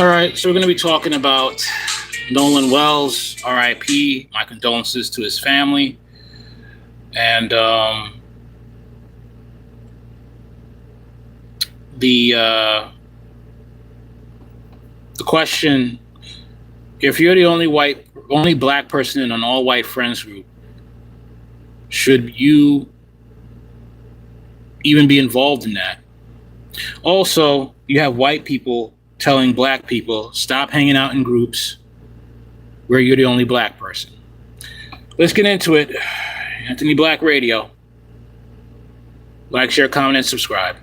All right, so we're going to be talking about Nolan Wells, RIP. My condolences to his family. And the question: if you're the only black person in an all-white friends group, should you even be involved in that? Also, you have white people telling black people, stop hanging out in groups where you're the only black person. Let's get into it. Anthony Black Radio. Like, share, comment, and subscribe.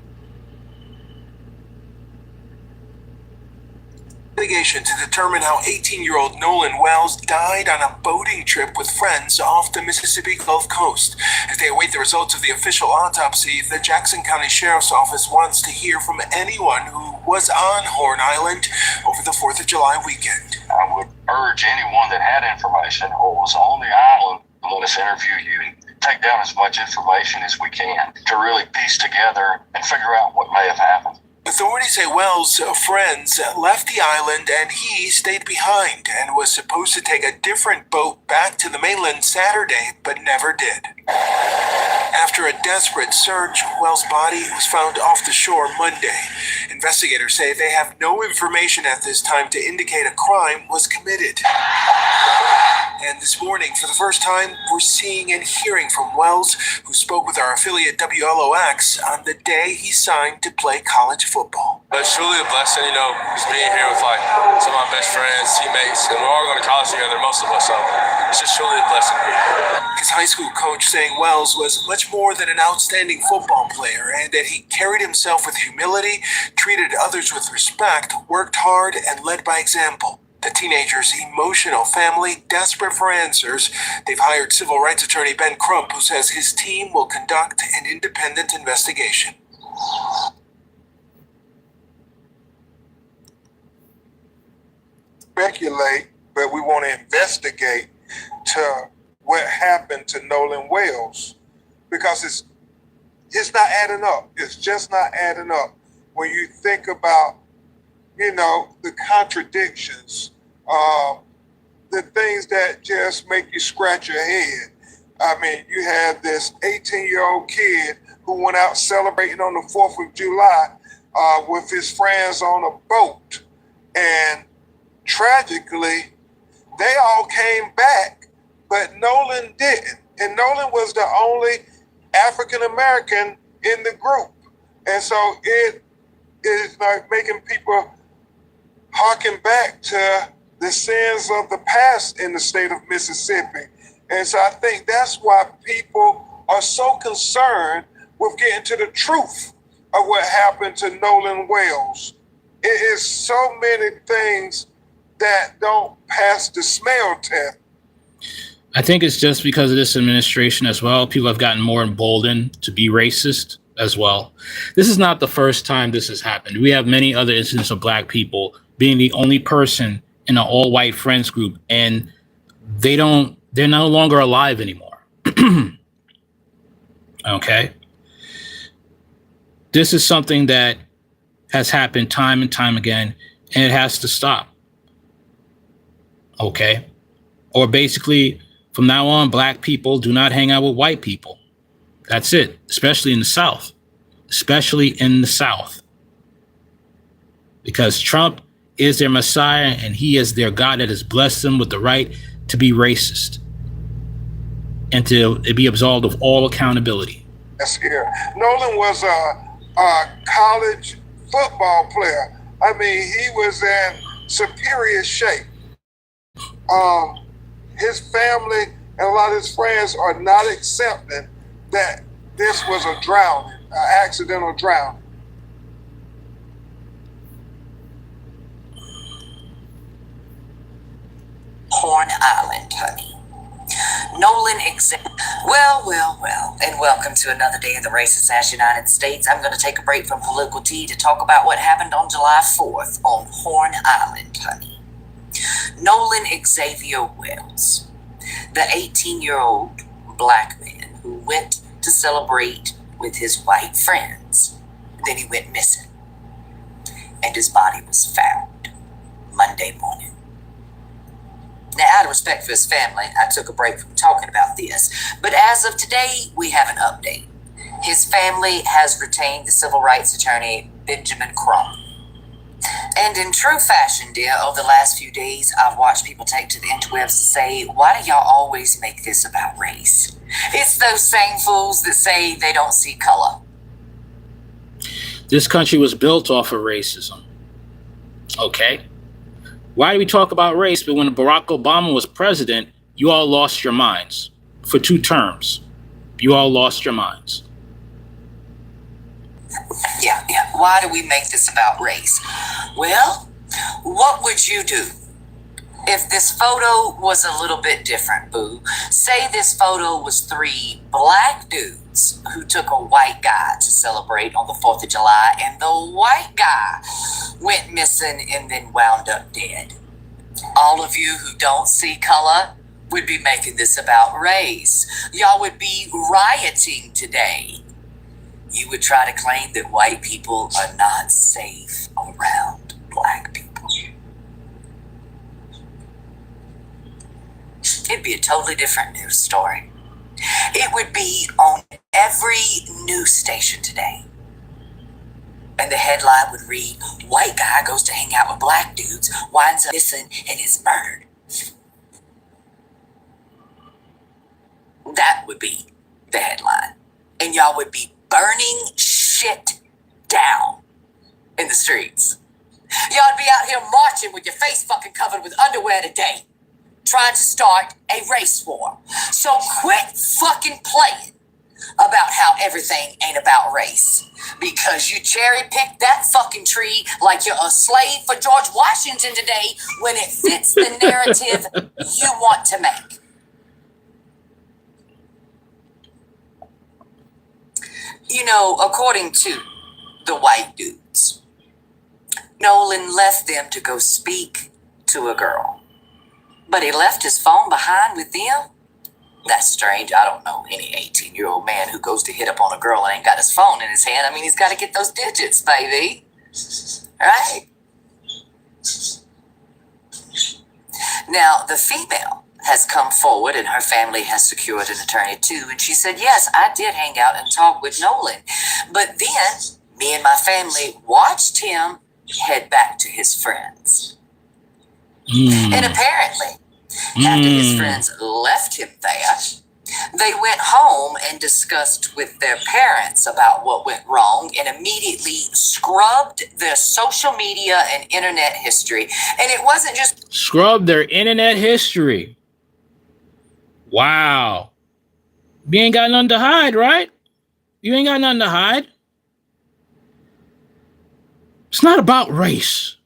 Investigation to determine how 18-year-old Nolan Wells died on a boating trip with friends off the Mississippi Gulf Coast. As they await the results of the official autopsy, the Jackson County Sheriff's Office wants to hear from anyone who was on Horn Island over the 4th of July weekend. I would urge anyone that had information or was on the island to let us interview you and take down as much information as we can to really piece together and figure out what may have happened. Authorities say Wells' friends left the island and he stayed behind and was supposed to take a different boat back to the mainland Saturday, but never did. After a desperate search, Wells' body was found off the shore Monday. Investigators say they have no information at this time to indicate a crime was committed. And this morning, for the first time, we're seeing and hearing from Wells, who spoke with our affiliate WLOX on the day he signed to play college football. It's truly a blessing, just being here with some of my best friends, teammates, and we're all going to college together, most of us, so it's just truly a blessing to be here. His high school coach saying Wells was much more than an outstanding football player and that he carried himself with humility, treated others with respect, worked hard, and led by example. The teenager's emotional family, desperate for answers, they've hired civil rights attorney Ben Crump, who says his team will conduct an independent investigation. Speculate, but we want to investigate to what happened to Nolan Wells, because it's not adding up. It's just not adding up when you think about the contradictions, the things that just make you scratch your head. I mean, you had this 18-year-old kid who went out celebrating on the 4th of July with his friends on a boat. And tragically, they all came back, but Nolan didn't. And Nolan was the only African-American in the group. And so it is like making people harken back to the sins of the past in the state of Mississippi. And so I think that's why people are so concerned with getting to the truth of what happened to Nolan Wells. It is so many things that don't pass the smell test. I think it's just because of this administration as well. People have gotten more emboldened to be racist as well. This is not the first time this has happened. We have many other instances of black people being the only person in an all-white friends group, and they're no longer alive anymore. Okay? This is something that has happened time and time again, and it has to stop. Okay? Or basically, from now on, black people do not hang out with white people. That's it, especially in the South. Especially in the South. Because Trump is their Messiah, and he is their God that has blessed them with the right to be racist and to be absolved of all accountability. That's here. Nolan was a college football player. I mean, he was in superior shape. His family and a lot of his friends are not accepting that this was a drowning, an accidental drowning. Horn Island, honey. Nolan Well, and welcome to another day in the racist ass United States. I'm going to take a break from political tea to talk about what happened on July 4th on Horn Island, honey. Nolan Xavier Wells, the 18-year-old black man who went to celebrate with his white friends, then he went missing, and his body was found. Monday morning. Now, out of respect for his family, I took a break from talking about this, but as of today, we have an update. His family has retained the civil rights attorney, Benjamin Crump. And in true fashion, dear, over the last few days, I've watched people take to the interwebs to say, why do y'all always make this about race? It's those same fools that say they don't see color. This country was built off of racism. Okay? Why do we talk about race? But when Barack Obama was president, you all lost your minds. For 2 terms, you all lost your minds. Yeah. Why do we make this about race? Well, what would you do if this photo was a little bit different, boo? Say this photo was 3 black dudes who took a white guy to celebrate on the 4th of July, and the white guy went missing and then wound up dead. All of you who don't see color would be making this about race. Y'all would be rioting today. You would try to claim that white people are not safe around black people. It'd be a totally different news story. It would be on every news station today. And the headline would read, white guy goes to hang out with black dudes, winds up missing and is murdered. That would be the headline. And y'all would be burning shit down in the streets. Y'all would be out here marching with your face fucking covered with underwear today, trying to start a race war. So quit fucking playing about how everything ain't about race, because you cherry picked that fucking tree like you're a slave for George Washington today when it fits the narrative you want to make. You know, according to the white dudes, Nolan left them to go speak to a girl, but he left his phone behind with them. That's strange. I don't know any 18-year-old man who goes to hit up on a girl and ain't got his phone in his hand. I mean, he's got to get those digits, baby. Right? Now, the female has come forward and her family has secured an attorney too. And she said, yes, I did hang out and talk with Nolan. But then me and my family watched him head back to his friends. And apparently, after his friends left him there, they went home and discussed with their parents about what went wrong and immediately scrubbed their social media and internet history. And it wasn't just Scrub their internet history. Wow. You ain't got nothing to hide, right? You ain't got nothing to hide. It's not about race.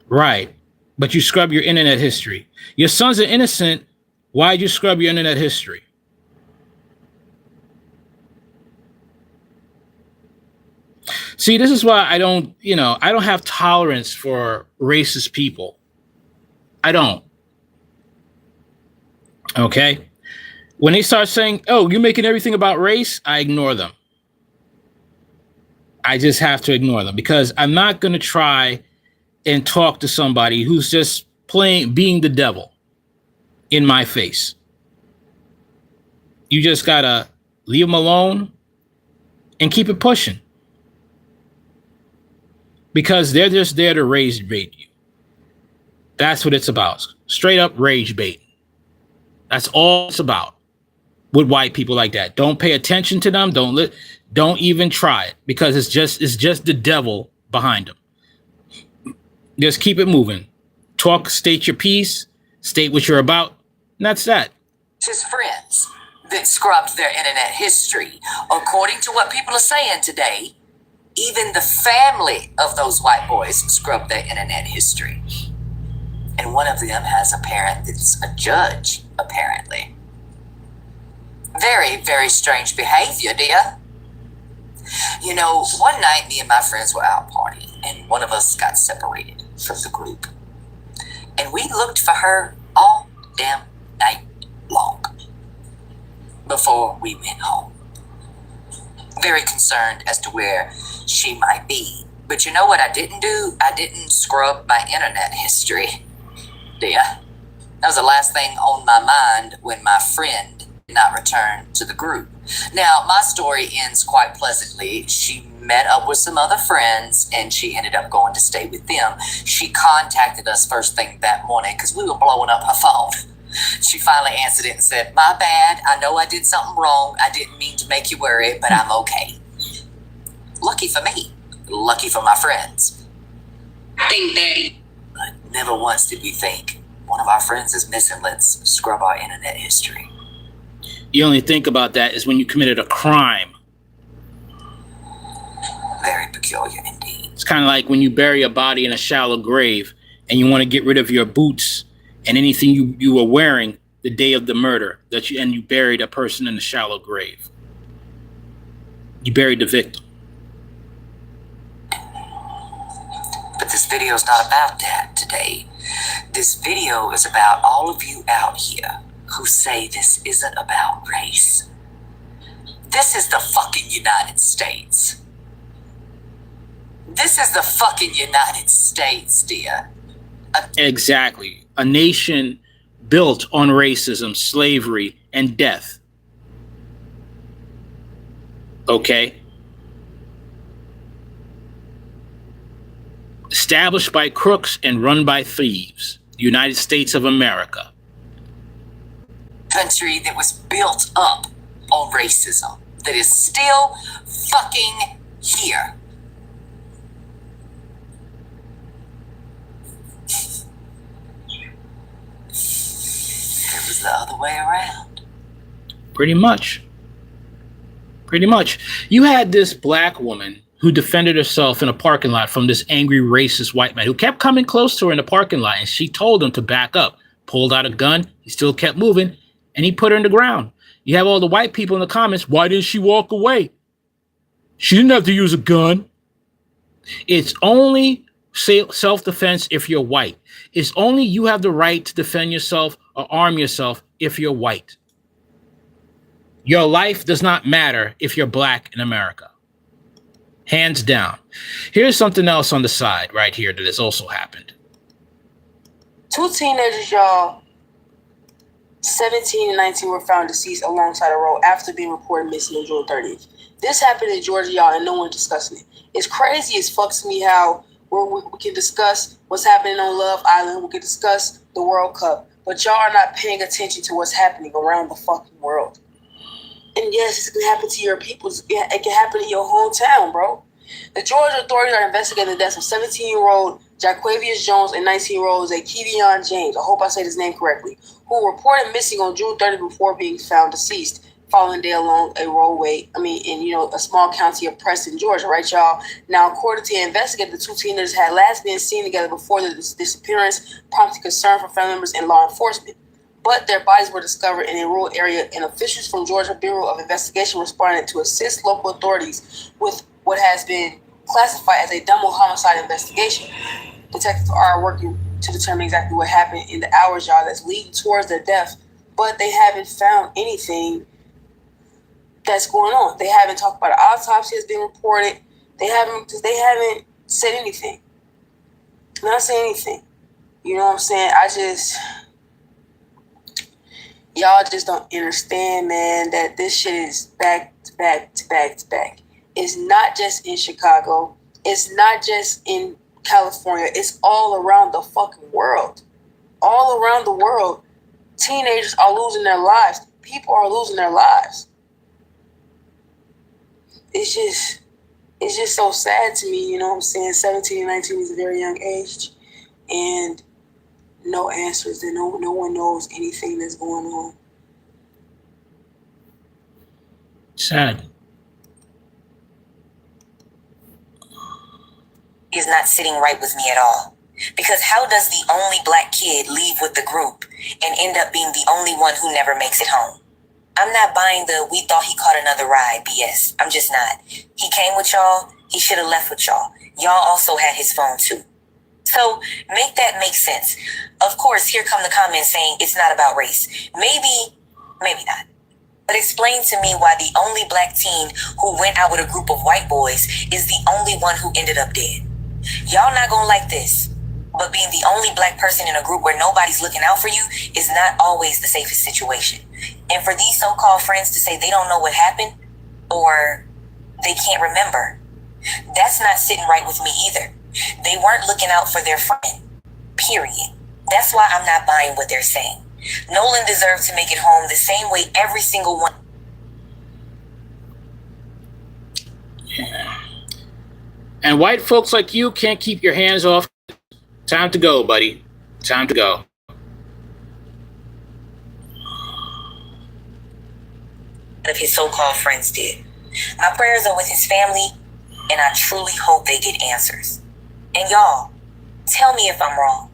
Right. But you scrub your internet history. Your sons are innocent. Why'd you scrub your internet history? See, this is why I don't have tolerance for racist people. I don't. Okay? When they start saying, oh, you're making everything about race, I ignore them. I just have to ignore them because I'm not going to try and talk to somebody who's just being the devil in my face. You just got to leave them alone and keep it pushing. Because they're just there to rage bait you. That's what it's about. Straight up rage bait. That's all it's about with white people like that. Don't pay attention to them. Don't even try it because it's just the devil behind them. Just keep it moving. Talk, state your piece, state what you're about, and that's that. his friends that scrubbed their internet history. According to what people are saying today, even the family of those white boys scrubbed their internet history. And one of them has a parent that's a judge, apparently. Very, very strange behavior, dear. You know, one night me and my friends were out partying, and one of us got separated from the group. And we looked for her all damn night long before we went home. Very concerned as to where she might be. But you know what I didn't do? I didn't scrub my internet history. Yeah. That was the last thing on my mind when my friend did not return to the group. Now, my story ends quite pleasantly. She met up with some other friends and she ended up going to stay with them. She contacted us first thing that morning because we were blowing up her phone. She finally answered it and said, "My bad. I know I did something wrong. I didn't mean to make you worry, but I'm okay." Lucky for me. Lucky for my friends. Think that. But never once did we think, one of our friends is missing. Let's scrub our internet history. You only think about that is when you committed a crime. Very peculiar indeed. It's kind of like when you bury a body in a shallow grave and you want to get rid of your boots and anything you were wearing the day of the murder and you buried a person in a shallow grave. You buried the victim. But this video is not about that today. This video is about all of you out here who say this isn't about race. This is the fucking United States. This is the fucking United States, dear. Exactly. A nation built on racism, slavery, and death. Okay? Established by crooks and run by thieves. The United States of America. Country that was built up on racism. That is still fucking here. It was the other way around. Pretty much. You had this black woman who defended herself in a parking lot from this angry racist white man who kept coming close to her in the parking lot, and she told him to back up, pulled out a gun, he still kept moving, and he put her in the ground. You have all the white people in the comments, why didn't she walk away? She didn't have to use a gun. It's only self-defense if you're white. It's only you have the right to defend yourself or arm yourself if you're white. Your life does not matter if you're black in America. Hands down. Here's something else on the side right here that has also happened. 2 teenagers, y'all, 17 and 19, were found deceased alongside a road after being reported missing on June 30th. This happened in Georgia, y'all, and no one's discussing it. It's crazy as fuck to me how we can discuss what's happening on Love Island. We can discuss the World Cup, but y'all are not paying attention to what's happening around the fucking world. And yes, it's going to happen to your people. It can happen in your hometown, bro. The Georgia authorities are investigating the deaths of 17-year-old Jaquavius Jones and 19-year-old Zakevion James, I hope I said his name correctly, who were reported missing on June 30th before being found deceased following day along a roadway, a small county of Preston, Georgia, right, y'all? Now, according to the investigator, the 2 teenagers had last been seen together before the disappearance, prompting concern for family members and law enforcement. But their bodies were discovered in a rural area, and officials from Georgia Bureau of Investigation responded to assist local authorities with what has been classified as a double homicide investigation. Detectives are working to determine exactly what happened in the hours, y'all, that's leading towards their death, but they haven't found anything that's going on. They haven't talked about an autopsy that's been reported. They haven't said anything. Not saying anything. You know what I'm saying? Y'all just don't understand, man, that this shit is back to back to back to back. It's not just in Chicago. It's not just in California. It's all around the fucking world. All around the world, teenagers are losing their lives. People are losing their lives. It's just so sad to me, you know what I'm saying? 17 and 19 is a very young age. And no answers, and no one knows anything that's going on. Sad. Is not sitting right with me at all. Because how does the only black kid leave with the group and end up being the only one who never makes it home? I'm not buying the "we thought he caught another ride" BS. I'm just not. He came with y'all. He should have left with y'all. Y'all also had his phone too. So make that make sense. Of course, here come the comments saying it's not about race. Maybe not. But explain to me why the only black teen who went out with a group of white boys is the only one who ended up dead. Y'all not gonna like this, but being the only black person in a group where nobody's looking out for you is not always the safest situation. And for these so-called friends to say they don't know what happened or they can't remember, that's not sitting right with me either. They weren't looking out for their friend, period. That's why I'm not buying what they're saying. Nolan deserved to make it home the same way every single one. Yeah. And white folks like you can't keep your hands off. Time to go, buddy. Time to go. Of his so-called friends did. My prayers are with his family, and I truly hope they get answers. And y'all, tell me if I'm wrong.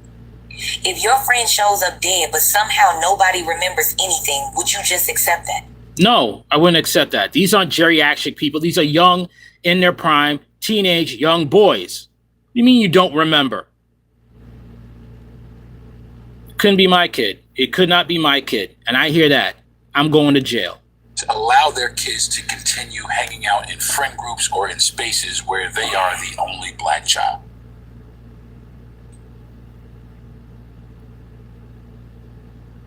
If your friend shows up dead, but somehow nobody remembers anything, would you just accept that? No, I wouldn't accept that. These aren't geriatric people. These are young, in their prime, teenage, young boys. What do you mean you don't remember? Couldn't be my kid. It could not be my kid. And I hear that. I'm going to jail. To allow their kids to continue hanging out in friend groups or in spaces where they are the only black child.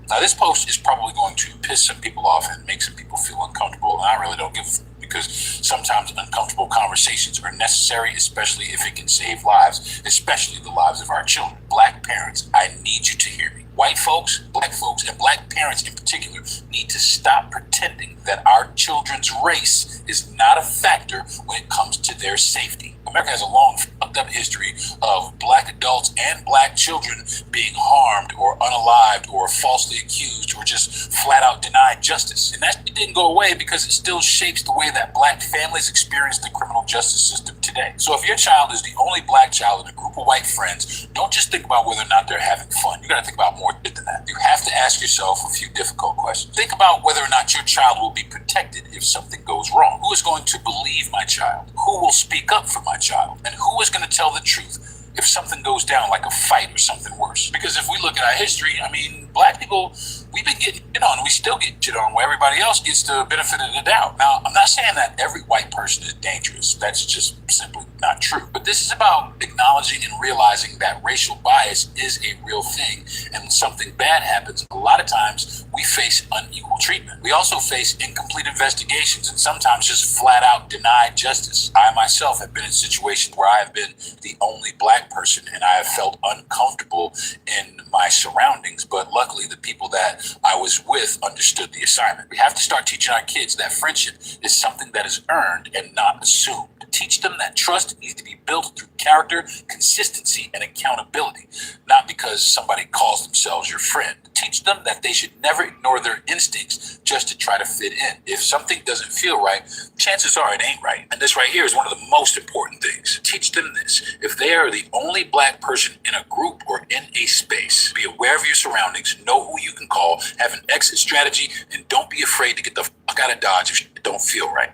Now, this post is probably going to piss some people off and make some people feel uncomfortable. And I really don't give a fuck, because sometimes uncomfortable conversations are necessary, especially if it can save lives, especially the lives of our children. Black parents, I need you to hear me. White folks, and black parents in particular need to stop pretending that our children's race is not a factor when it comes to their safety. America has a long, fucked up history of black adults and black children being harmed or unalived or falsely accused or just flat out denied justice. And that didn't go away because it still shapes the way that black families experience the criminal justice system today. So if your child is the only black child in a group of white friends, don't just think about whether or not they're having fun. You gotta think about more than that. You have to ask yourself a few difficult questions. Think about whether or not your child will be protected if something goes wrong. Who is going to believe my child? Who will speak up for my child? And who is going to tell the truth if something goes down, like a fight or something worse? Because if we look at our history, I mean, black people, we've been getting shit on, and we still get shit on, where everybody else gets the benefit of the doubt. Now, I'm not saying that every white person is dangerous. That's just simply not true. But this is about acknowledging and realizing that racial bias is a real thing. And when something bad happens, a lot of times we face unequal treatment. We also face incomplete investigations and sometimes just flat out denied justice. I myself have been in situations where I have been the only black person and I have felt uncomfortable in my surroundings. But luckily, the people that I was with understood the assignment. We have to start teaching our kids that friendship is something that is earned and not assumed. Teach them that trust needs to be built through character, consistency, and accountability, not because somebody calls themselves your friend. Teach them that they should never ignore their instincts just to try to fit in. If something doesn't feel right, chances are it ain't right. And this right here is one of the most important things. Teach them this. If they are the only black person in a group or in a space, be aware of your surroundings, know who you can call, have an exit strategy, and don't be afraid to get the fuck out of Dodge if shit don't feel right.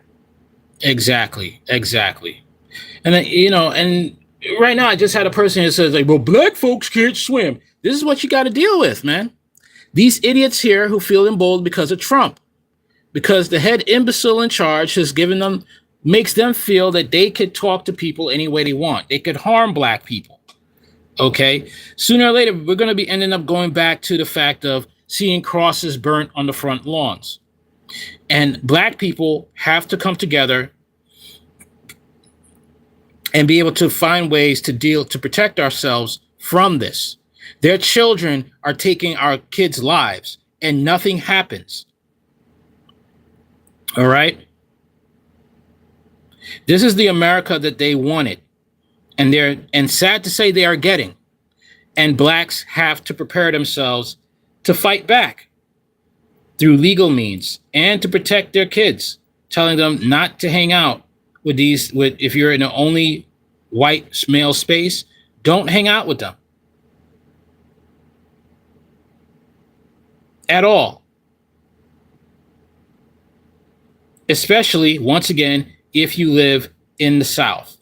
Exactly. And then, and right now I just had a person who says, like, well, black folks can't swim. This is what you got to deal with, man. These idiots here who feel emboldened because of Trump, because the head imbecile in charge has makes them feel that they could talk to people any way they want. They could harm black people. Okay. Sooner or later, we're going to be ending up going back to the fact of seeing crosses burnt on the front lawns. And black people have to come together and be able to find ways to protect ourselves from this. Their children are taking our kids' lives and nothing happens. All right. This is the America that they wanted. And sad to say they are getting. And blacks have to prepare themselves to fight back through legal means and to protect their kids, telling them not to hang out if you're in the only white male space, don't hang out with them at all. Especially, once again, if you live in the South.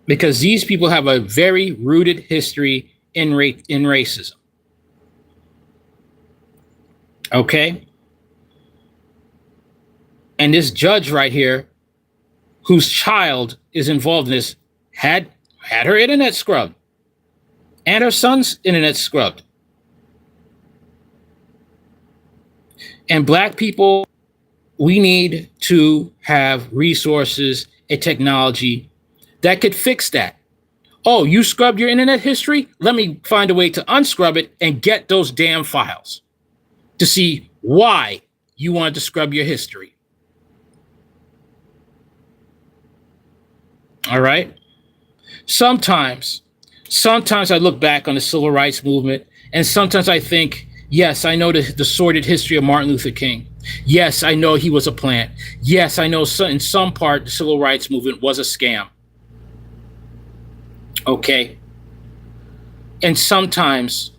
Because these people have a very rooted history in racism. Okay? And this judge right here, whose child is involved in this, had her internet scrubbed and her son's internet scrubbed. And black people, we need to have resources and technology that could fix that. Oh, you scrubbed your internet history? Let me find a way to unscrub it and get those damn files to see why you wanted to scrub your history. All right? Sometimes I look back on the civil rights movement, and sometimes I think, yes, I know the sordid history of Martin Luther King. Yes, I know he was a plant. Yes, I know in some part the civil rights movement was a scam. Okay? And sometimes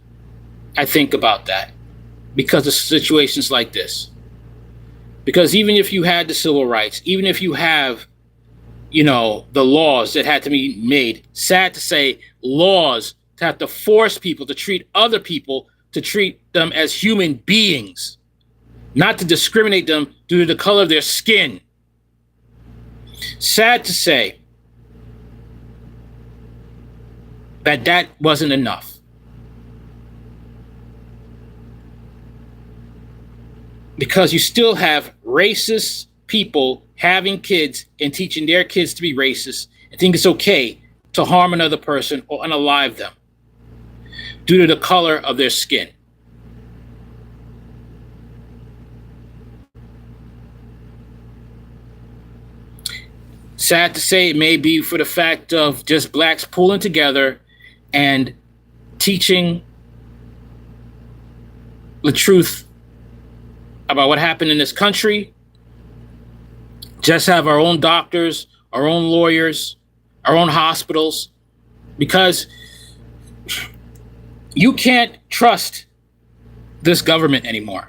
I think about that because of situations like this. Because even if you had the civil rights, even if you have, you know, the laws that had to be made, sad to say, laws to have to force people to treat other people, to treat them as human beings, not to discriminate them due to the color of their skin. Sad to say that wasn't enough. Because you still have racist people having kids and teaching their kids to be racist and think it's okay to harm another person or unalive them due to the color of their skin. Sad to say, it may be for the fact of just blacks pulling together and teaching the truth about what happened in this country. Just have our own doctors, our own lawyers, our own hospitals, because you can't trust this government anymore.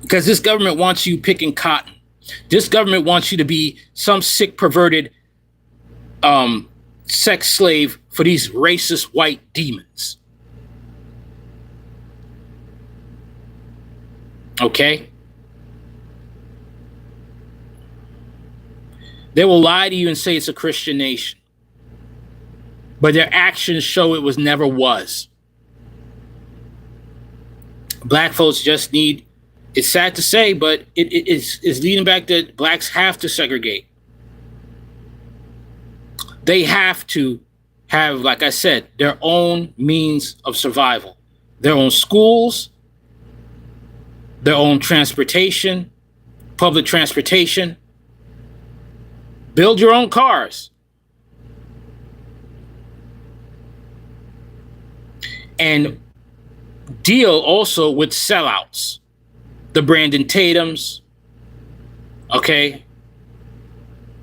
Because this government wants you picking cotton. This government wants you to be some sick, perverted sex slave for these racist white demons. Okay? They will lie to you and say it's a Christian nation, but their actions show it never was. Black folks just need, it's sad to say, but it's leading back that blacks have to segregate. They have to have, like I said, their own means of survival, their own schools, their own transportation, public transportation. Build your own cars. And deal also with sellouts. The Brandon Tatums, okay?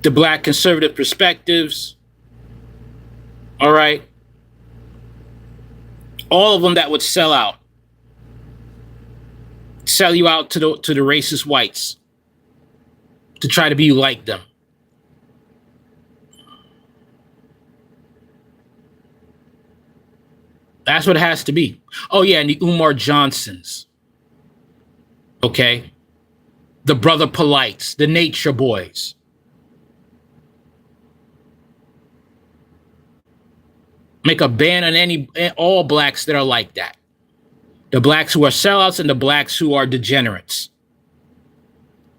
The black conservative perspectives, all right? All of them that would sell out. Sell you out to the racist whites to try to be like them. That's what it has to be. Oh, yeah, and the Umar Johnsons. Okay? The Brother Polites, the Nature Boys. Make a ban on all blacks that are like that. The blacks who are sellouts and the blacks who are degenerates.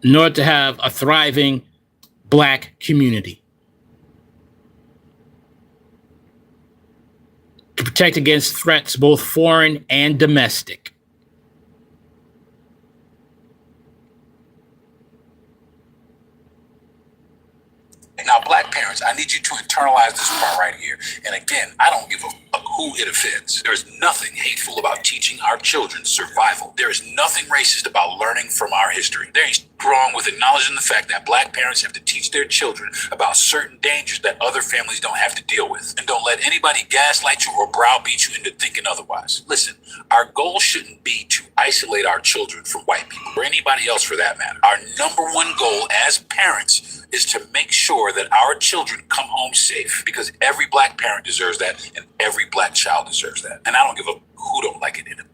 In order to have a thriving black community. To protect against threats, both foreign and domestic. Now, black parents, I need you to internalize this part right here. And again, I don't give a fuck who it offends. There is nothing hateful about teaching our children survival. There is nothing racist about learning from our history. There is wrong with acknowledging the fact that black parents have to teach their children about certain dangers that other families don't have to deal with. And don't let anybody gaslight you or browbeat you into thinking otherwise. Listen, our goal shouldn't be to isolate our children from white people or anybody else for that matter. Our number one goal as parents is to make sure that our children come home safe, because every black parent deserves that and every black child deserves that. And I don't give a who don't like it in it.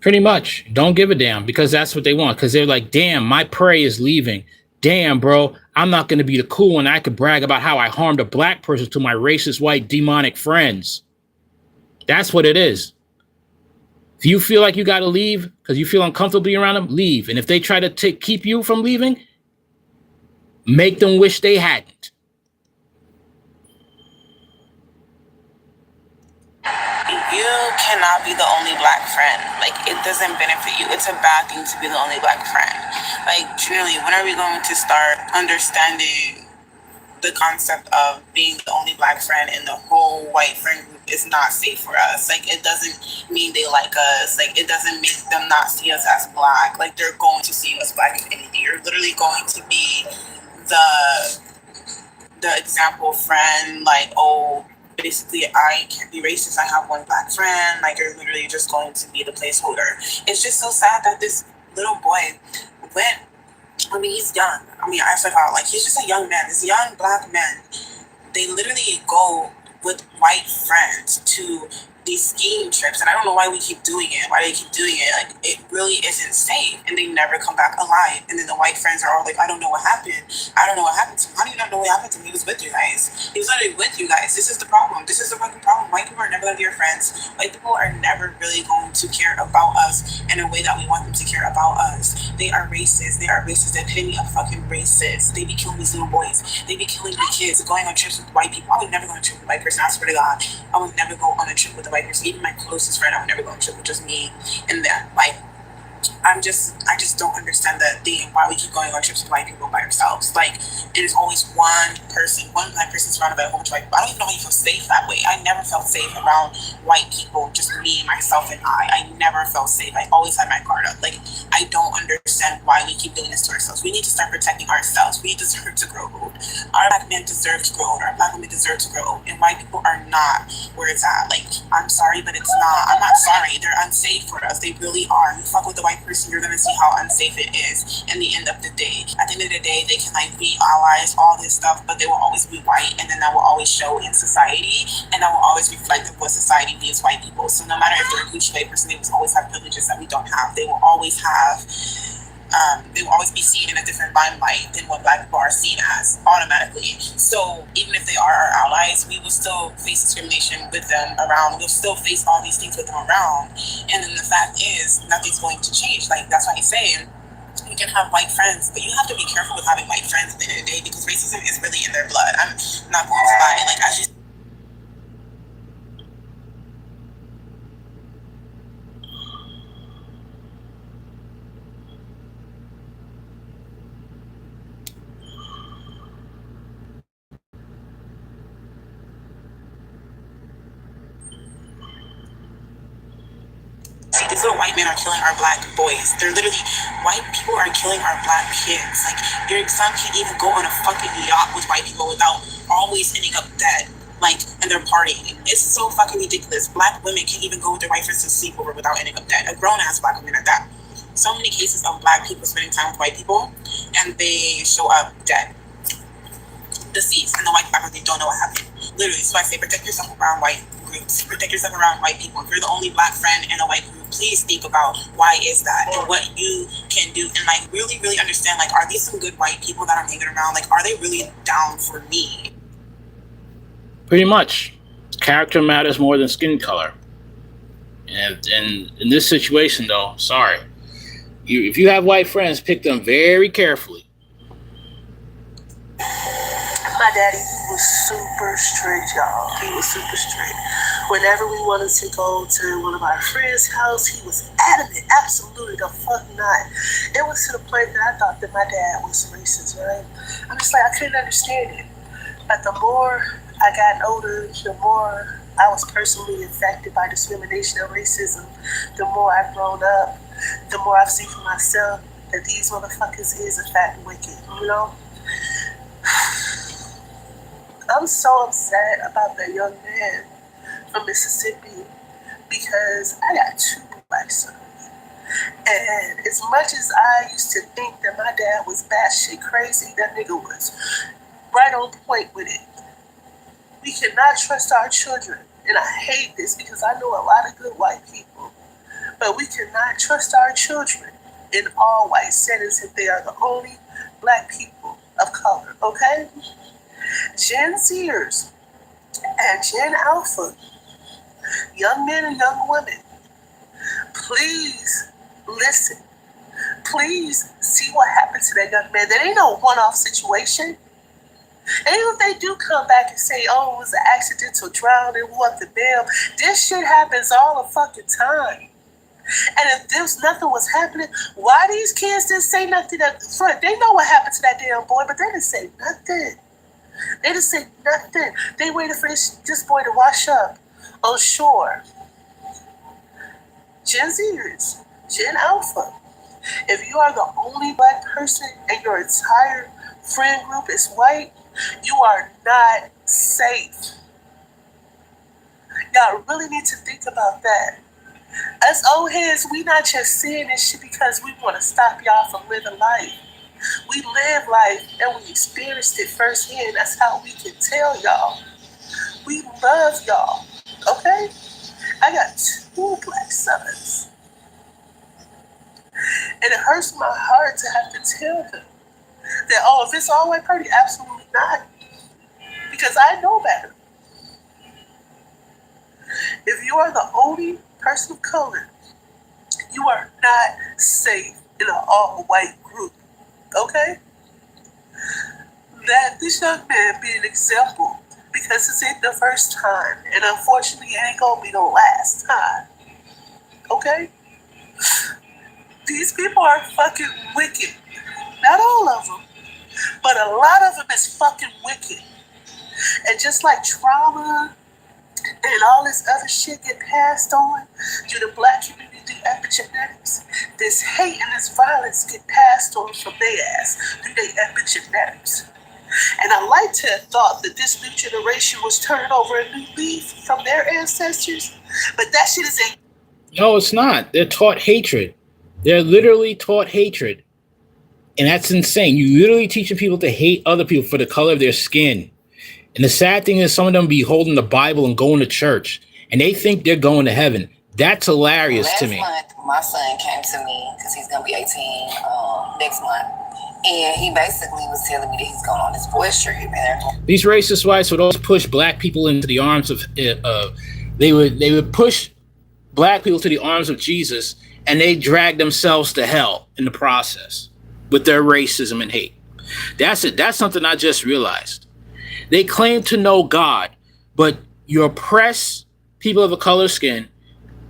Pretty much. Don't give a damn, because that's what they want. Because they're like, damn, my prey is leaving. Damn, bro, I'm not going to be the cool one. I could brag about how I harmed a black person to my racist, white, demonic friends. That's what it is. If you feel like you got to leave because you feel uncomfortable being around them, leave. And if they try to keep you from leaving, make them wish they hadn't. You cannot be the only black friend. Like, it doesn't benefit you. It's a bad thing to be the only black friend. Like, truly, when are we going to start understanding the concept of being the only black friend and the whole white friend group is not safe for us? Like, it doesn't mean they like us. Like, it doesn't make them not see us as black. Like, they're going to see us black if anything. You're literally going to be the example friend, like, oh, basically I can't be racist, I have one black friend. Like, you're literally just going to be the placeholder. It's just so sad that this little boy went, I mean, he's young. I mean, I forgot, like, he's just a young man, this young black man. They literally go with white friends to these skiing trips, and I don't know why we keep doing it, why they keep doing it. Like, it really isn't safe, and they never come back alive. And then the white friends are all like, I don't know what happened. I don't know what happened to him. How do you not know what happened to him? He was with you guys. He was literally with you guys. This is the problem. This is the fucking problem. White people are never going to be your friends. White people are never really going to care about us in a way that we want them to care about us. They are racist. They are racist. The epitome of fucking racist. They be killing these little boys. They be killing the kids, going on trips with white people. I would never go on a trip with a white person. I swear to God. I would never go on a trip with a white person. Even my closest friend, I would never go on a trip with just me and them. Like, I just don't understand the thing why we keep going on trips with white people by ourselves. Like, it is always one person, one black person surrounded by a whole bunch of white people. I don't even know how you feel safe that way. I never felt safe around white people, just me, myself, and I never felt safe. I always had my guard up. Like, I don't understand why we keep doing this to ourselves. We need to start protecting ourselves. We deserve to grow old. Our black men deserve to grow old. Our black women deserve to grow old. And white people are not where it's at. Like, I'm sorry, but it's not. I'm not sorry. They're unsafe for us. They really are. You fuck with the white person, you're gonna see how unsafe it is in the end of the day. At the end of the day, they can like be allies, all this stuff, but they will always be white, and then that will always show in society, and that will always reflect what society views white people. So no matter if they're a Gucci white person, they will always have privileges that we don't have. They will always have they will always be seen in a different limelight than what black people are seen as automatically. So even if they are our allies, we will still face discrimination with them around. We'll still face all these things with them around. And then the fact is, nothing's going to change. Like, that's why he's saying you can have white friends, but you have to be careful with having white friends at the end of the day, because racism is really in their blood. I'm not going to lie. Like, as you see, these little white men are killing our black boys. They're literally, white people are killing our black kids. Like, your son can't even go on a fucking yacht with white people without always ending up dead. Like, and they're partying. It's so fucking ridiculous. Black women can't even go with their white friends to sleep over without ending up dead. A grown-ass black woman at that. So many cases of black people spending time with white people, and they show up dead, deceased, and the white people, they don't know what happened. Literally, so I say protect yourself around white groups. Protect yourself around white people. If you're the only black friend in a white group, please think about why is that and what you can do, and like really, really understand, like, are these some good white people that I'm hanging around? Like, are they really down for me? Pretty much. Character matters more than skin color. And in this situation, though, sorry. If you have white friends, pick them very carefully. My daddy was super strict, y'all. He was super strict. Whenever we wanted to go to one of our friends' house, he was adamant, absolutely the fuck not. It was to the point that I thought that my dad was racist, right? I'm just like, I couldn't understand it. But the more I got older, the more I was personally affected by discrimination and racism. The more I've grown up, the more I've seen for myself that these motherfuckers is in fact wicked, you know? I'm so upset about that young man from Mississippi because I got 2 black sons. And as much as I used to think that my dad was batshit crazy, that nigga was right on point with it. We cannot trust our children. And I hate this because I know a lot of good white people. But we cannot trust our children in all white settings if they are the only black people of color, okay? Gen Zers and Gen Alpha, young men and young women, please listen. Please see what happened to that young man. That ain't no one-off situation. And even if they do come back and say, oh, it was an accidental drowning, what the damn, this shit happens all the fucking time. And if there's nothing was happening, why these kids didn't say nothing at the front? They know what happened to that damn boy, but they didn't say nothing. They didn't say nothing. They waited for this boy to wash up on shore. Gen Zers, Gen Alpha, if you are the only black person and your entire friend group is white, you are not safe. Y'all really need to think about that. Us old heads, we not just saying this shit because we want to stop y'all from living life. We live life and we experienced it firsthand. That's how we can tell y'all. We love y'all, okay? I got 2 black sons. And it hurts my heart to have to tell them that, oh, if it's all white party, absolutely not. Because I know better. If you are the only person of color, you are not safe in an all-white group, okay? That this young man be an example because it's ain't the first time, and unfortunately it ain't gonna be the last time, okay? These people are fucking wicked. Not all of them, but a lot of them is fucking wicked. And just like trauma and all this other shit get passed on through the black community through epigenetics, this hate and this violence get passed on from their ass through their epigenetics. And I like to have thought that this new generation was turning over a new leaf from their ancestors, but that shit is a... No, it's not. They're taught hatred. They're literally taught hatred. And that's insane. You literally teaching people to hate other people for the color of their skin. And the sad thing is some of them be holding the Bible and going to church. And they think they're going to heaven. That's hilarious to me. Last month, my son came to me because he's going to be 18 next month. And he basically was telling me that he's going on this boys trip. These racist whites would always push black people into the arms of... they would push black people to the arms of Jesus, and they drag themselves to hell in the process with their racism and hate. That's it. That's something I just realized. They claim to know God, but you oppress people of a color skin,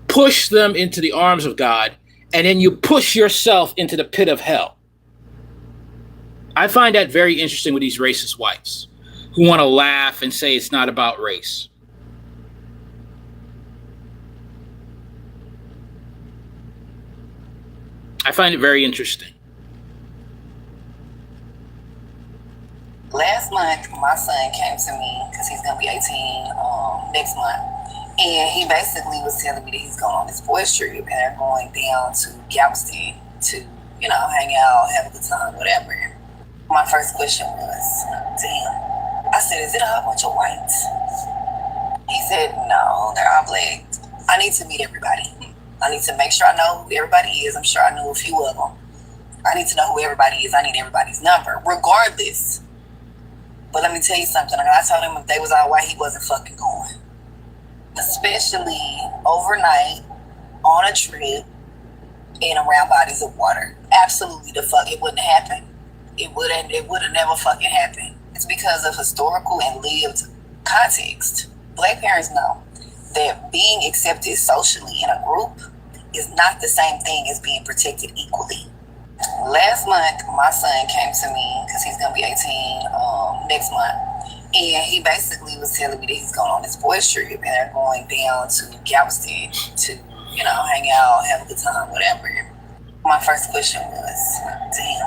push them into the arms of God, and then you push yourself into the pit of hell. I find that very interesting with these racist whites who want to laugh and say it's not about race. I find it very interesting. Last month, my son came to me because he's going to be 18 next month. And he basically was telling me that he's going on this boys trip and they're going down to Galveston to, you know, hang out, have a good time, whatever. My first question was to him. I said, is it a whole bunch of whites? He said, no, they're all black. I need to meet everybody. I need to make sure I know who everybody is. I'm sure I knew a few of them. I need to know who everybody is. I need everybody's number, regardless. But let me tell you something. I told him if they was all white, he wasn't fucking going. Especially overnight, on a trip, and around bodies of water. Absolutely the fuck, it wouldn't happen. It would have never fucking happened. It's because of historical and lived context. Black parents know that being accepted socially in a group is not the same thing as being protected equally. Last month, my son came to me because he's going to be 18 next month. And he basically was telling me that he's going on this boys trip and they're going down to Galveston to, you know, hang out, have a good time, whatever. My first question was to him.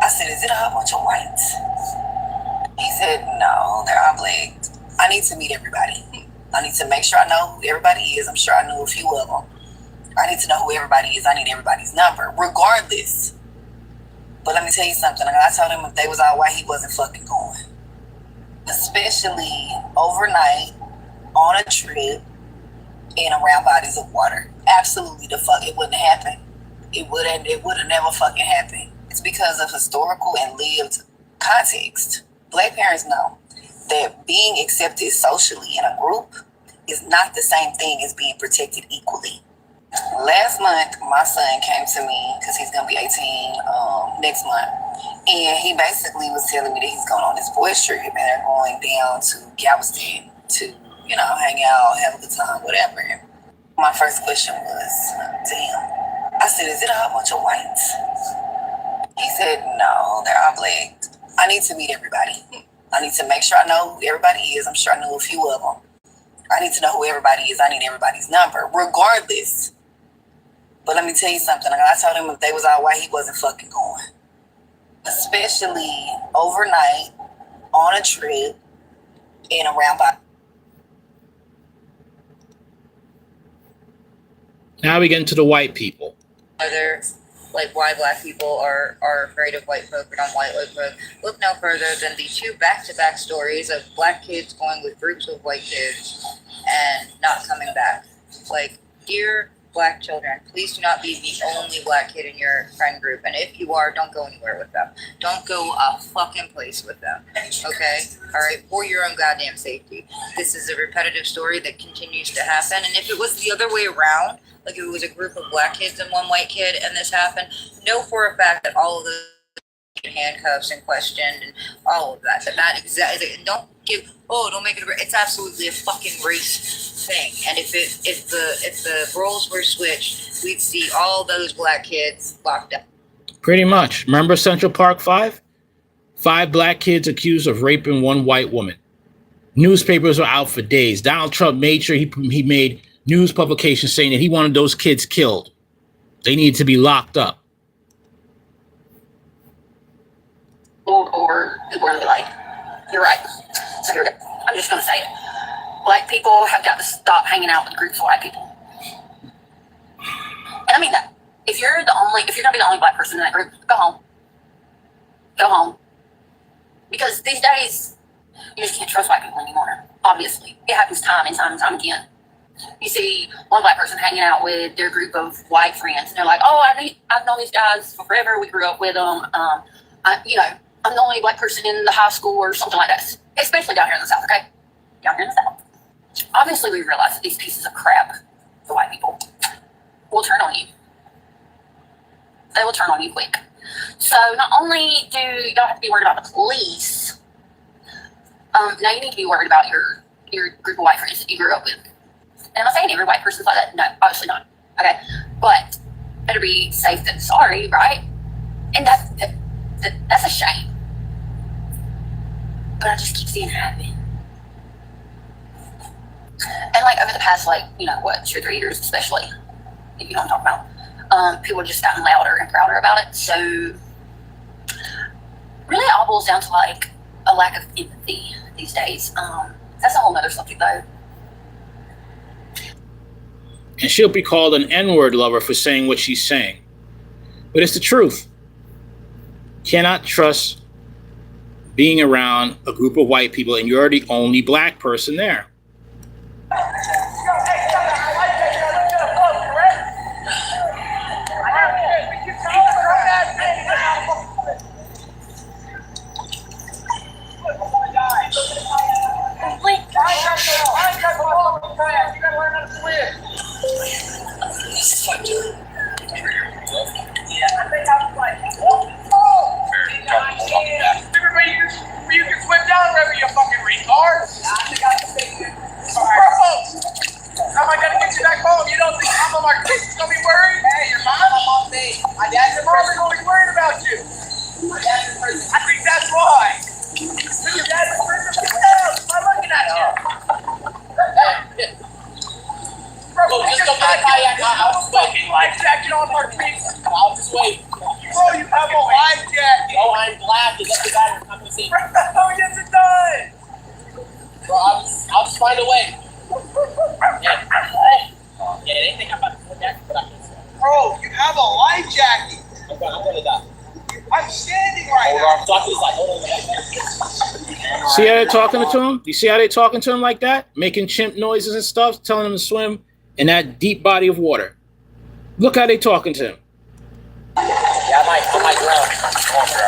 I said, is it a whole bunch of whites? He said, no, they're all black. I need to meet everybody. I need to make sure I know who everybody is. I'm sure I knew a few of them. I need to know who everybody is. I need everybody's number, regardless. But let me tell you something. I told him if they was all white, he wasn't fucking going. Especially overnight, on a trip, and around bodies of water. Absolutely the fuck, it wouldn't happen. It would have never fucking happened. It's because of historical and lived context. Black parents know that being accepted socially in a group is not the same thing as being protected equally. Last month, my son came to me because he's going to be 18 next month. And he basically was telling me that he's going on this boys trip and they're going down to Galveston to, hang out, have a good time, whatever. My first question was to him. I said, is it a whole bunch of whites? He said, no, they're all black. I need to meet everybody. I need to make sure I know who everybody is. I'm sure I knew a few of them. I need to know who everybody is. I need everybody's number, regardless. But let me tell you something. I told him if they was all white, he wasn't fucking going. Especially overnight, on a trip, and around by. Now we get into the white people. Whether, why black people are afraid of white folk or don't white folk. Look no further than the two back-to-back stories of black kids going with groups of white kids and not coming back. Dear black children, please do not be the only black kid in your friend group. And if you are, don't go anywhere with them. Don't go a fucking place with them. Okay? All right? For your own goddamn safety. This is a repetitive story that continues to happen. And if it was the other way around, if it was a group of black kids and one white kid and this happened, know for a fact that all of the handcuffs and questioned and all of that. Don't make it. It's absolutely a fucking race thing. And if the roles were switched, we'd see all those black kids locked up. Pretty much. Remember Central Park 5? 5 black kids accused of raping 1 white woman. Newspapers were out for days. Donald Trump made sure he made news publications saying that he wanted those kids killed. They need to be locked up. Or people are going to be like, you're right. So here we go. I'm just going to say it. Black people have got to stop hanging out with groups of white people. And I mean that. If you're going to be the only black person in that group, go home. Go home. Because these days, you just can't trust white people anymore. Obviously. It happens time and time and time again. You see one black person hanging out with their group of white friends, and they're like, "Oh, I've known these guys for forever. We grew up with them. I'm the only black person in the high school or something like that." Especially down here in the South, okay? Down here in the South. Obviously, we realize that these pieces of crap, the white people, will turn on you. They will turn on you quick. So not only do y'all have to be worried about the police, now you need to be worried about your group of white friends that you grew up with. And I'm not saying every white person's like that. No, obviously not. Okay? But better be safe than sorry, right? And that's a shame. But I just keep seeing it happen. And over the past 2 or 3 years especially, if you know what I'm talking about, people have just gotten louder and prouder about it. So really it all boils down to a lack of empathy these days. That's a whole nother subject though. And she'll be called an N-word lover for saying what she's saying. But it's the truth. Cannot trust being around a group of white people and you're the only black person there. You can swim down wherever you fucking retard. Bro, how am I gonna get you back home? You don't think I'm on my kids gonna be worried? Hey, your mom, my dad's gonna be worried about you. I think that's why. Your dad's in prison. I'm looking at you. Bro, just go back to my house. Fucking life jacket on our feet. I'll just away. Bro, you have a life jacket. Oh, I'm black. It doesn't matter. I'm gonna say. Oh, yes, it does. Bro, I'll just find a way. Yeah, they think I'm about to put that, but I can't say. Bro, you have a life jacket. I'm gonna die. I'm standing right now. See how they're talking to him? You see how they're talking to him like that? Making chimp noises and stuff, telling him to swim in that deep body of water. Look how they talking to him. Yeah, I might drown. Come on, bro.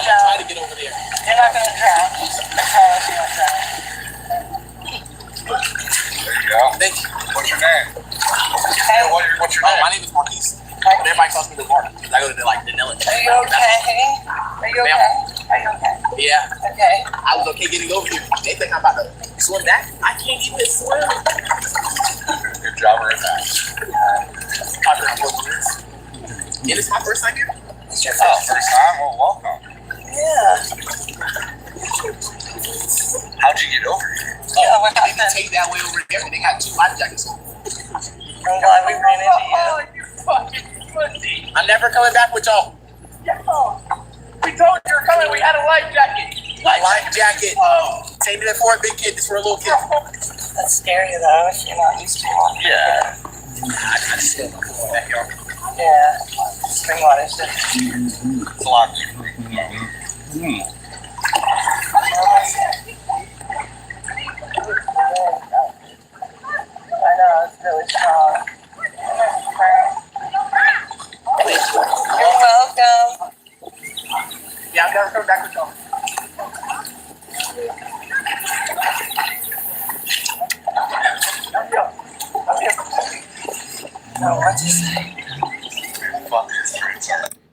Try to get over there. You're not gonna drown. I promise you won't drown. There you go. Thank you. What's your name? Hey. What's your name? My name is Marquise. Everybody calls me the Martin because I go to the Danilla. Are you okay? Are you okay? Are you okay? Yeah. Okay. I was okay getting over here. They think I'm about to swim back. I can't even swim. Good job, very nice. I've been on 4 years. And it's my first time here. It's your first time? Well, welcome. Yeah. How'd you get over here? Oh, they can take that way over there and they got 2 life jackets on. I'm glad we ran into you. Oh, you fucking pussy. I'm never coming back with y'all. Yeah. We told you were coming. We had a life jacket. Life jacket. Oh. Take it for a big kid. This for a little kid. That's scary though if you're not used to it. Yeah. I just feel like I'm back here. Yeah. Spring water shit. It's a lot deeper. I know, it's really strong. You're welcome. Yeah, I'm never coming back with y'all.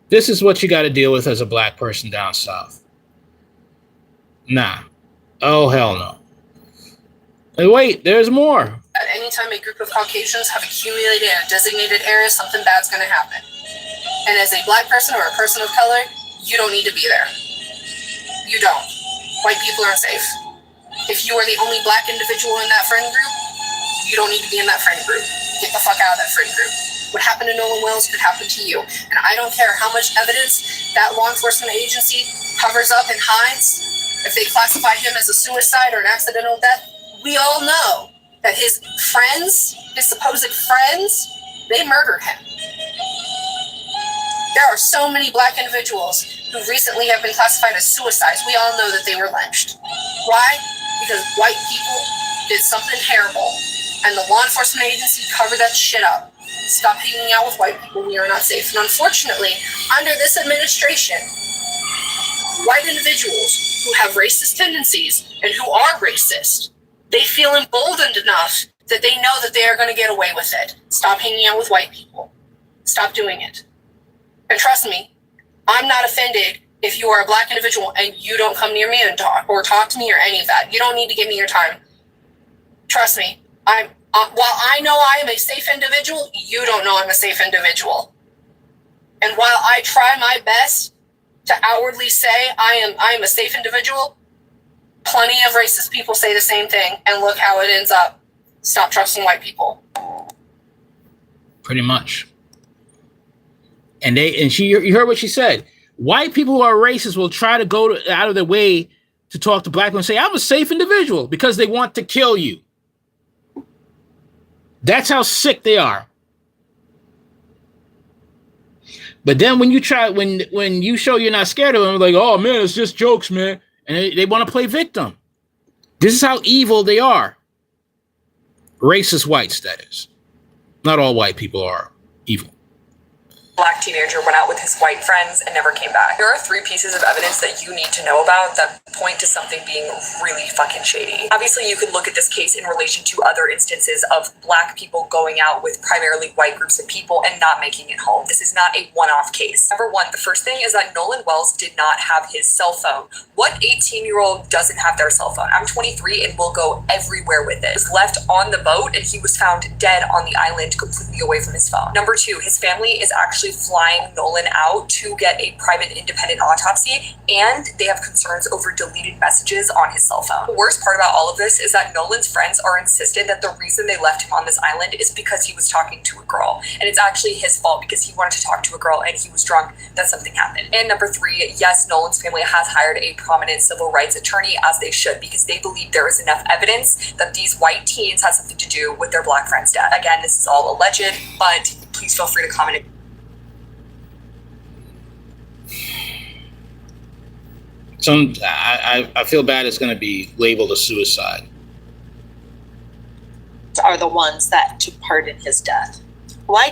This is what you got to deal with as a black person down south. Nah. Oh, hell no. Hey, wait, there's more. At any time a group of Caucasians have accumulated in a designated area, something bad's going to happen. And as a black person or a person of color, you don't need to be there. You don't. White people are safe. If you are the only black individual in that friend group, you don't need to be in that friend group. Get the fuck out of that friend group. What happened to Nolan Wells could happen to you. And I don't care how much evidence that law enforcement agency covers up and hides. If they classify him as a suicide or an accidental death, we all know that his friends, his supposed friends, they murdered him. There are so many black individuals who recently have been classified as suicides. We all know that they were lynched. Why? Because white people did something terrible, and the law enforcement agency covered that shit up. Stop hanging out with white people. We are not safe. And unfortunately, under this administration, white individuals who have racist tendencies and who are racist, they feel emboldened enough that they know that they are going to get away with it. Stop hanging out with white people. Stop doing it. And trust me, I'm not offended if you are a black individual and you don't come near me and talk to me or any of that. You don't need to give me your time. Trust me, while I know I am a safe individual, you don't know I'm a safe individual. And while I try my best to outwardly say I am a safe individual, plenty of racist people say the same thing, and look how it ends up. Stop trusting white people. Pretty much. And you heard what she said. White people who are racist will try to go out of their way to talk to black people and say, I'm a safe individual, because they want to kill you. That's how sick they are. But then when you show you're not scared of them, like, oh man, it's just jokes, man. And they want to play victim. This is how evil they are. Racist whites, that is. Not all white people are evil. Black teenager went out with his white friends and never came back. There are 3 pieces of evidence that you need to know about that point to something being really fucking shady. Obviously, you could look at this case in relation to other instances of black people going out with primarily white groups of people and not making it home. This is not a one-off case. Number 1, the first thing is that Nolan Wells did not have his cell phone. What 18-year-old doesn't have their cell phone? I'm 23 and will go everywhere with it. He was left on the boat and he was found dead on the island completely away from his phone. Number 2, his family is actually actually flying Nolan out to get a private independent autopsy, and they have concerns over deleted messages on his cell phone. The worst part about all of this is that Nolan's friends are insistent that the reason they left him on this island is because he was talking to a girl, and it's actually his fault because he wanted to talk to a girl and he was drunk that something happened. And number 3, yes, Nolan's family has hired a prominent civil rights attorney, as they should, because they believe there is enough evidence that these white teens had something to do with their black friend's death. Again, this is all alleged, but please feel free to comment. I feel bad it's going to be labeled a suicide. Are the ones that took part in his death. Why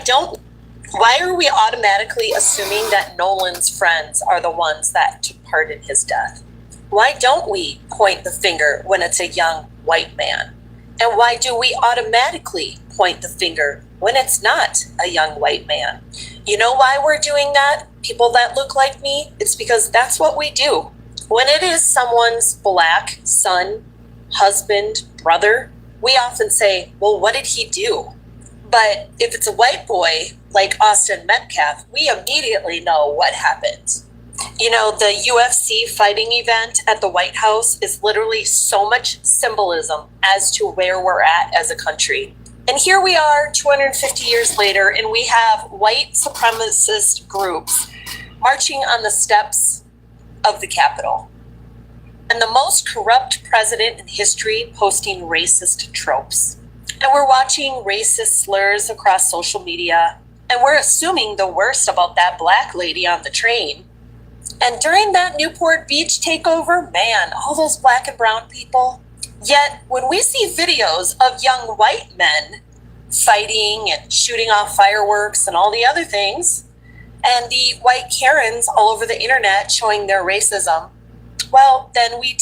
are we automatically assuming that Nolan's friends are the ones that took part in his death? Why don't we point the finger when it's a young white man? And why do we automatically point the finger when it's not a young white man? You know why we're doing that? People that look like me, it's because that's what we do. When it is someone's black son, husband, brother, we often say, well, what did he do? But if it's a white boy like Austin Metcalf, we immediately know what happened. You know, the UFC fighting event at the White House is literally so much symbolism as to where we're at as a country. And here we are 250 years later, and we have white supremacist groups marching on the steps of the Capitol. And the most corrupt president in history posting racist tropes. And we're watching racist slurs across social media, and we're assuming the worst about that black lady on the train. And during that Newport Beach takeover, man, all those black and brown people. Yet when we see videos of young white men fighting and shooting off fireworks and all the other things, and the white Karens all over the internet showing their racism, well, then we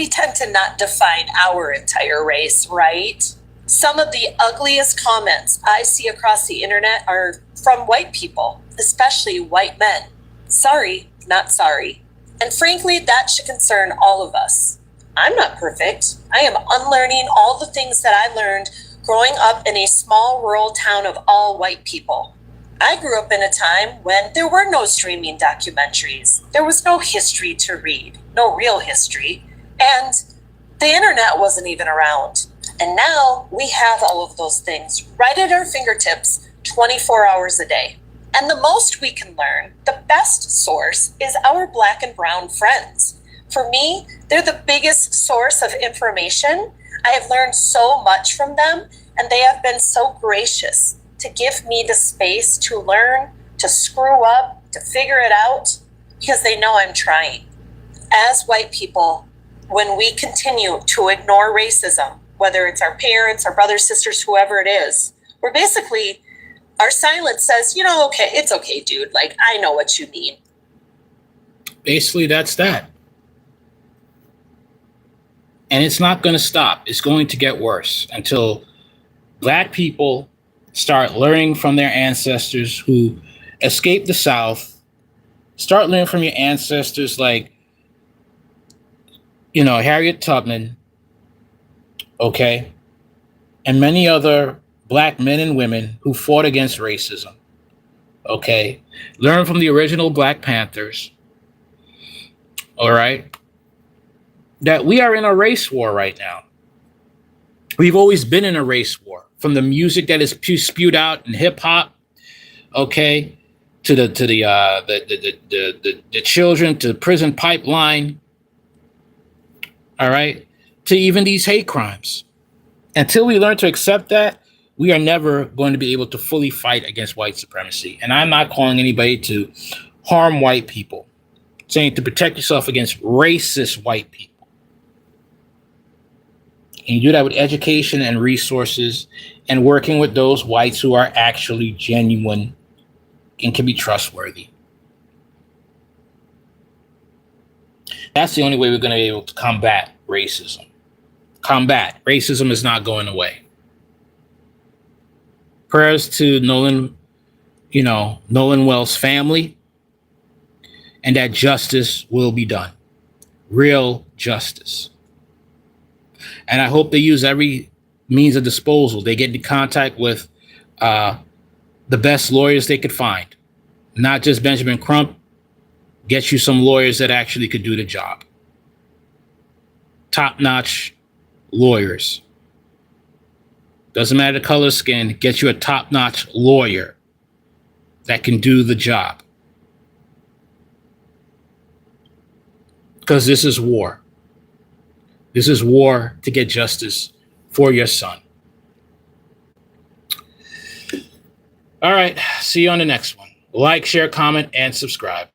tend to not define our entire race, right? Some of the ugliest comments I see across the internet are from white people, especially white men. Sorry, not sorry. And frankly, that should concern all of us. I'm not perfect. I am unlearning all the things that I learned growing up in a small rural town of all white people. I grew up in a time when there were no streaming documentaries. There was no history to read, no real history, and the internet wasn't even around. And now we have all of those things right at our fingertips 24 hours a day. And the most we can learn, the best source, is our black and brown friends. For me, they're the biggest source of information. I have learned so much from them, and they have been so gracious to give me the space to learn, to screw up, to figure it out, because they know I'm trying. As white people, when we continue to ignore racism, whether it's our parents, our brothers, sisters, whoever it is, we're basically, our silence says, you know, okay, it's okay, dude. Like, I know what you mean. Basically, that's that. And it's not going to stop. It's going to get worse until black people start learning from their ancestors who escaped the South. Start learning from your ancestors like, you know, Harriet Tubman, okay, and many other black men and women who fought against racism, okay? Learn from the original Black Panthers, all right? That we are in a race war right now. We've always been in a race war, from the music that is spewed out in hip hop, okay, to the children, to the prison pipeline, all right, to even these hate crimes. Until we learn to accept that, we are never going to be able to fully fight against white supremacy. And I'm not calling anybody to harm white people, I'm saying to protect yourself against racist white people. And you do that with education and resources and working with those whites who are actually genuine and can be trustworthy. That's the only way we're going to be able to combat racism. Racism is not going away. Prayers to Nolan Wells' family, and that justice will be done. Real justice. And I hope they use every means of disposal. They get into contact with the best lawyers they could find. not just Benjamin Crump. Get you some lawyers that actually could do the job. Top-notch lawyers. Doesn't matter the color of skin. Get you a top-notch lawyer that can do the job. Because this is war. This is war to get justice for your son. All right. See you on the next one. Like, share, comment, and subscribe.